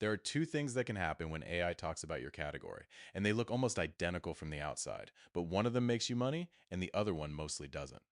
There are two things that can happen when AI talks about your category, and they look almost identical from the outside, but one of them makes you money and the other one mostly doesn't.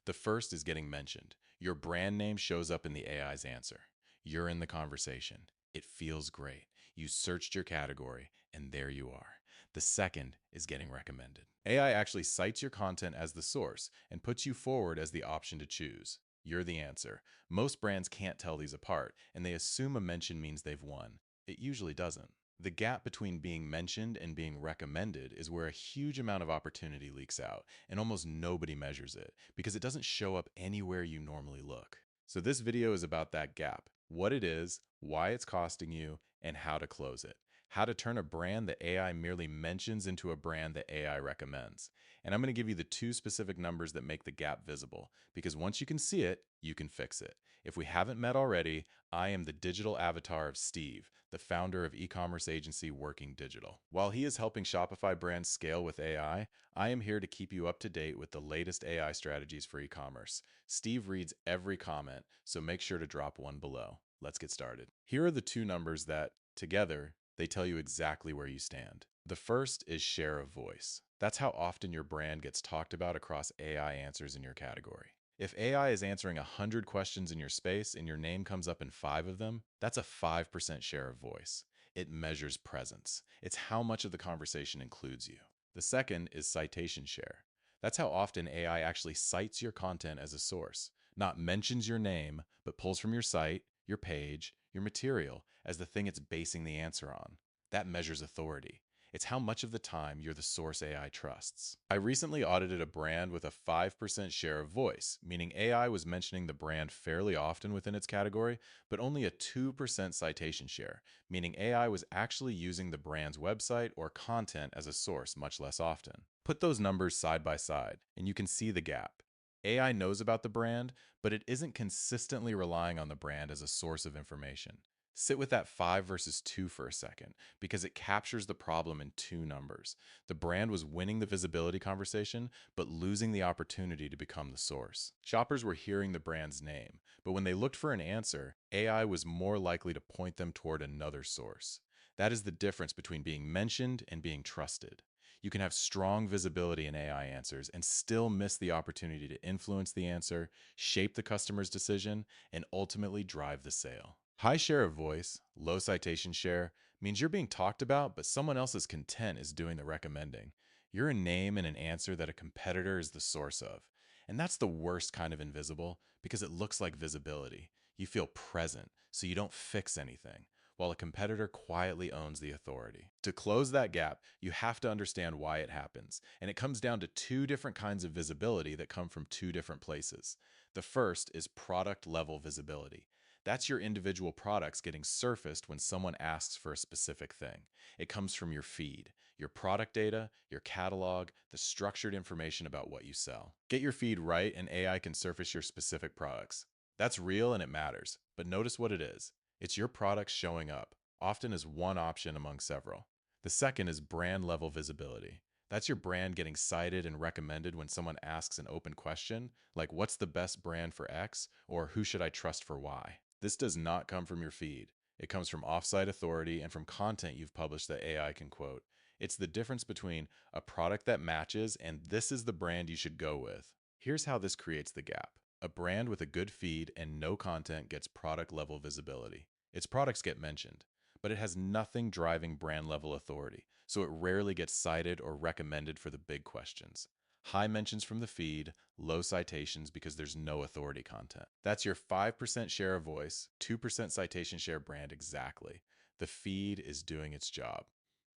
The first is getting mentioned. Your brand name shows up in the AI's answer. You're in the conversation. It feels great. You searched your category, and there you are. The second is getting recommended. AI actually cites your content as the source and puts you forward as the option to choose. You're the answer. Most brands can't tell these apart, and they assume a mention means they've won. It usually doesn't. The gap between being mentioned and being recommended is where a huge amount of opportunity leaks out, and almost nobody measures it because it doesn't show up anywhere you normally look. So this video is about that gap, what it is, why it's costing you, and how to close it. How to turn a brand that AI merely mentions into a brand that AI recommends. And I'm going to give you the two specific numbers that make the gap visible, because once you can see it, you can fix it. If we haven't met already, I am the digital avatar of Steve, the founder of e-commerce agency Working Digital. While he is helping Shopify brands scale with AI, I am here to keep you up to date with the latest AI strategies for e-commerce. Steve reads every comment, so make sure to drop one below. Let's get started. Here are the two numbers that, together, they tell you exactly where you stand. The first is share of voice. That's how often your brand gets talked about across AI answers in your category. If AI is answering 100 questions in your space and your name comes up in 5 of them, that's a 5% share of voice. It measures presence. It's how much of the conversation includes you. The second is citation share. That's how often AI actually cites your content as a source, not mentions your name, but pulls from your site, your page, your material as the thing it's basing the answer on. That measures authority. It's how much of the time you're the source AI trusts. I recently audited a brand with a 5% share of voice, meaning AI was mentioning the brand fairly often within its category, but only a 2% citation share, meaning AI was actually using the brand's website or content as a source much less often. Put those numbers side by side, and you can see the gap. AI knows about the brand, but it isn't consistently relying on the brand as a source of information. Sit with that 5 versus 2 for a second, because it captures the problem in two numbers. The brand was winning the visibility conversation, but losing the opportunity to become the source. Shoppers were hearing the brand's name, but when they looked for an answer, AI was more likely to point them toward another source. That is the difference between being mentioned and being trusted. You can have strong visibility in AI answers and still miss the opportunity to influence the answer, shape the customer's decision, and ultimately drive the sale. High share of voice, low citation share, means you're being talked about, but someone else's content is doing the recommending. You're a name and an answer that a competitor is the source of. And that's the worst kind of invisible because it looks like visibility. You feel present, so you don't fix anything, while a competitor quietly owns the authority. To close that gap, you have to understand why it happens, and it comes down to two different kinds of visibility that come from two different places. The first is product level visibility. That's your individual products getting surfaced when someone asks for a specific thing. It comes from your feed, your product data, your catalog, the structured information about what you sell. Get your feed right and AI can surface your specific products. That's real and it matters, but notice what it is. It's your products showing up, often as one option among several. The second is brand level visibility. That's your brand getting cited and recommended when someone asks an open question, like what's the best brand for X or who should I trust for Y? This does not come from your feed. It comes from offsite authority and from content you've published that AI can quote. It's the difference between a product that matches and this is the brand you should go with. Here's how this creates the gap. A brand with a good feed and no content gets product level visibility. Its products get mentioned, but it has nothing driving brand level authority, so it rarely gets cited or recommended for the big questions. High mentions from the feed, low citations because there's no authority content. That's your 5% share of voice, 2% citation share brand exactly. The feed is doing its job.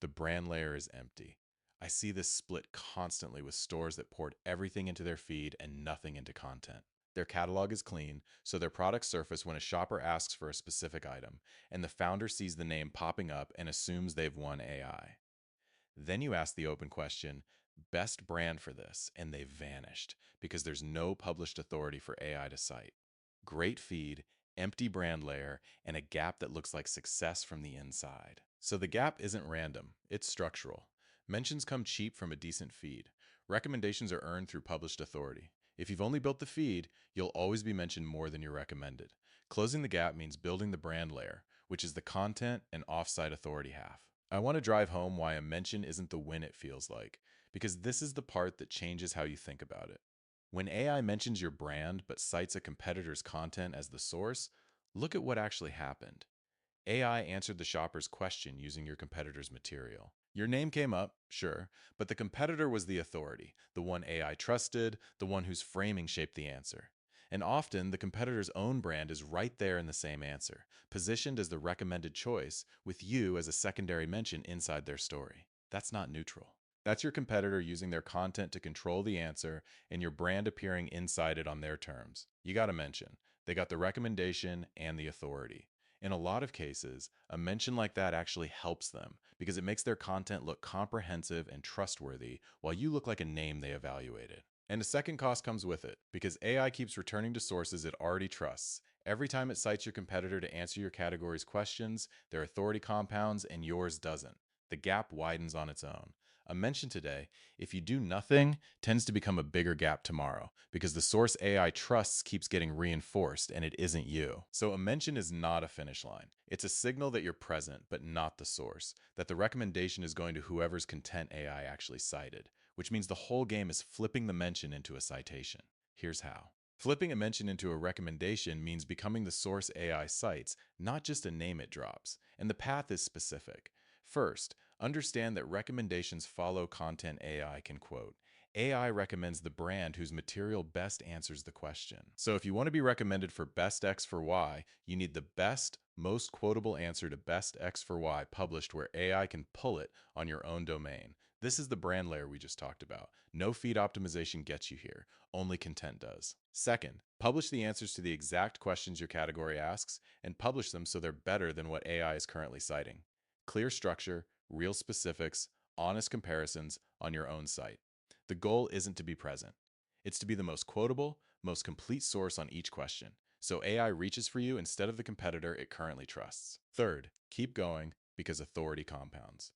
The brand layer is empty. I see this split constantly with stores that poured everything into their feed and nothing into content. Their catalog is clean, so their products surface when a shopper asks for a specific item, and the founder sees the name popping up and assumes they've won AI. Then you ask the open question, best brand for this, and they've vanished because there's no published authority for AI to cite. Great feed, empty brand layer, and a gap that looks like success from the inside. So the gap isn't random, it's structural. Mentions come cheap from a decent feed. Recommendations are earned through published authority. If you've only built the feed, you'll always be mentioned more than you're recommended. Closing the gap means building the brand layer, which is the content and offsite authority half. I want to drive home why a mention isn't the win it feels like, because this is the part that changes how you think about it. When AI mentions your brand but cites a competitor's content as the source, look at what actually happened. AI answered the shopper's question using your competitor's material. Your name came up, sure, but the competitor was the authority, the one AI trusted, the one whose framing shaped the answer. And often, the competitor's own brand is right there in the same answer, positioned as the recommended choice, with you as a secondary mention inside their story. That's not neutral. That's your competitor using their content to control the answer and your brand appearing inside it on their terms. You gotta mention, they got the recommendation and the authority. In a lot of cases, a mention like that actually helps them because it makes their content look comprehensive and trustworthy while you look like a name they evaluated. And a second cost comes with it because AI keeps returning to sources it already trusts. Every time it cites your competitor to answer your category's questions, their authority compounds and yours doesn't. The gap widens on its own. A mention today, if you do nothing, tends to become a bigger gap tomorrow because the source AI trusts keeps getting reinforced and it isn't you. So a mention is not a finish line. It's a signal that you're present, but not the source, that the recommendation is going to whoever's content AI actually cited, which means the whole game is flipping the mention into a citation. Here's how. Flipping a mention into a recommendation means becoming the source AI cites, not just a name it drops, and the path is specific. First, understand that recommendations follow content AI can quote. AI recommends the brand whose material best answers the question. So if you want to be recommended for best X for Y, you need the best, most quotable answer to best X for Y published where AI can pull it on your own domain. This is the brand layer we just talked about. No feed optimization gets you here, only content does. Second, publish the answers to the exact questions your category asks and publish them so they're better than what AI is currently citing. Clear structure, real specifics, honest comparisons on your own site. The goal isn't to be present. It's to be the most quotable, most complete source on each question, so AI reaches for you instead of the competitor it currently trusts. Third, keep going because authority compounds.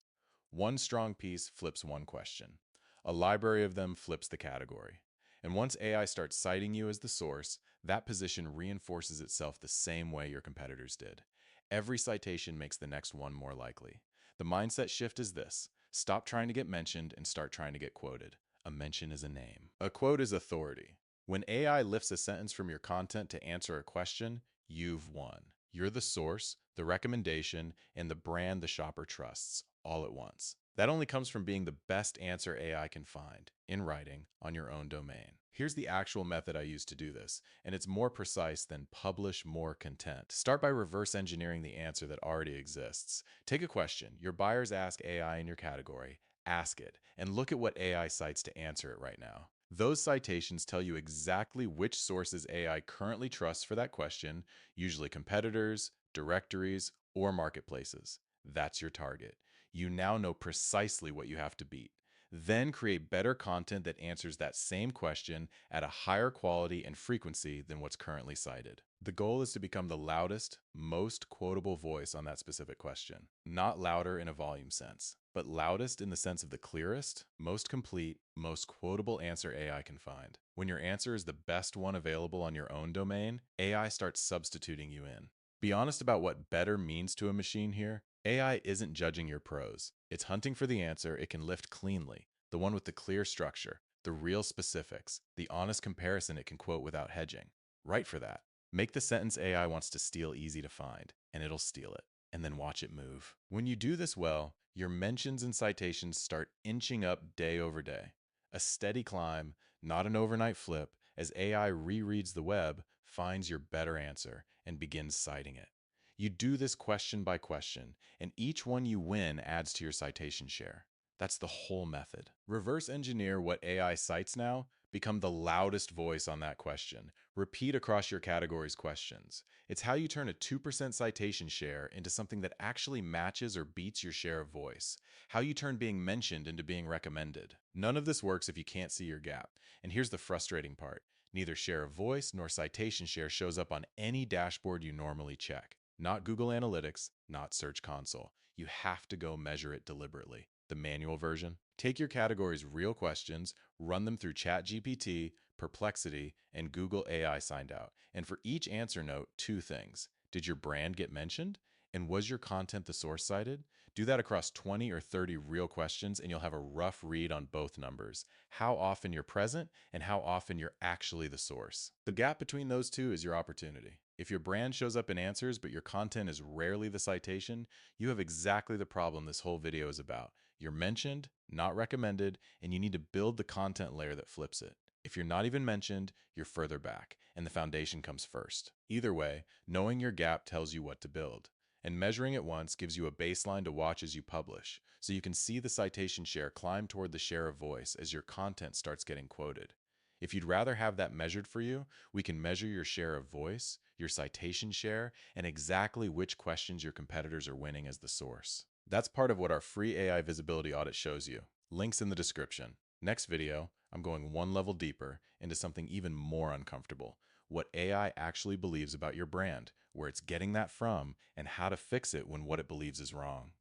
One strong piece flips one question. A library of them flips the category. And once AI starts citing you as the source, that position reinforces itself the same way your competitors did. Every citation makes the next one more likely. The mindset shift is this: stop trying to get mentioned and start trying to get quoted. A mention is a name. A quote is authority. When AI lifts a sentence from your content to answer a question, you've won. You're the source, the recommendation, and the brand the shopper trusts, all at once. That only comes from being the best answer AI can find, in writing, on your own domain. Here's the actual method I use to do this, and it's more precise than publish more content. Start by reverse engineering the answer that already exists. Take a question your buyers ask AI in your category, ask it, and look at what AI cites to answer it right now. Those citations tell you exactly which sources AI currently trusts for that question, usually competitors, directories, or marketplaces. That's your target. You now know precisely what you have to beat. Then create better content that answers that same question at a higher quality and frequency than what's currently cited. The goal is to become the loudest, most quotable voice on that specific question. Not louder in a volume sense, but loudest in the sense of the clearest, most complete, most quotable answer AI can find. When your answer is the best one available on your own domain, AI starts substituting you in. Be honest about what better means to a machine here. AI isn't judging your prose. It's hunting for the answer it can lift cleanly, the one with the clear structure, the real specifics, the honest comparison it can quote without hedging. Write for that. Make the sentence AI wants to steal easy to find, and it'll steal it, and then watch it move. When you do this well, your mentions and citations start inching up day over day. A steady climb, not an overnight flip, as AI rereads the web, finds your better answer, and begins citing it. You do this question by question, and each one you win adds to your citation share. That's the whole method. Reverse engineer what AI cites now, become the loudest voice on that question. Repeat across your category's questions. It's how you turn a 2% citation share into something that actually matches or beats your share of voice. How you turn being mentioned into being recommended. None of this works if you can't see your gap. And here's the frustrating part. Neither share of voice nor citation share shows up on any dashboard you normally check. Not Google Analytics, not Search Console. You have to go measure it deliberately. The manual version. Take your category's real questions, run them through ChatGPT, Perplexity, and Google AI Signed Out. And for each answer note, two things. Did your brand get mentioned? And was your content the source cited? Do that across 20 or 30 real questions, and you'll have a rough read on both numbers: how often you're present and how often you're actually the source. The gap between those two is your opportunity. If your brand shows up in answers, but your content is rarely the citation, you have exactly the problem this whole video is about. You're mentioned, not recommended, and you need to build the content layer that flips it. If you're not even mentioned, you're further back, and the foundation comes first. Either way, knowing your gap tells you what to build. And measuring it once gives you a baseline to watch as you publish, so you can see the citation share climb toward the share of voice as your content starts getting quoted. If you'd rather have that measured for you, we can measure your share of voice, your citation share, and exactly which questions your competitors are winning as the source. That's part of what our free AI visibility audit shows you. Links in the description. Next video, I'm going one level deeper into something even more uncomfortable: what AI actually believes about your brand, where it's getting that from, and how to fix it when what it believes is wrong.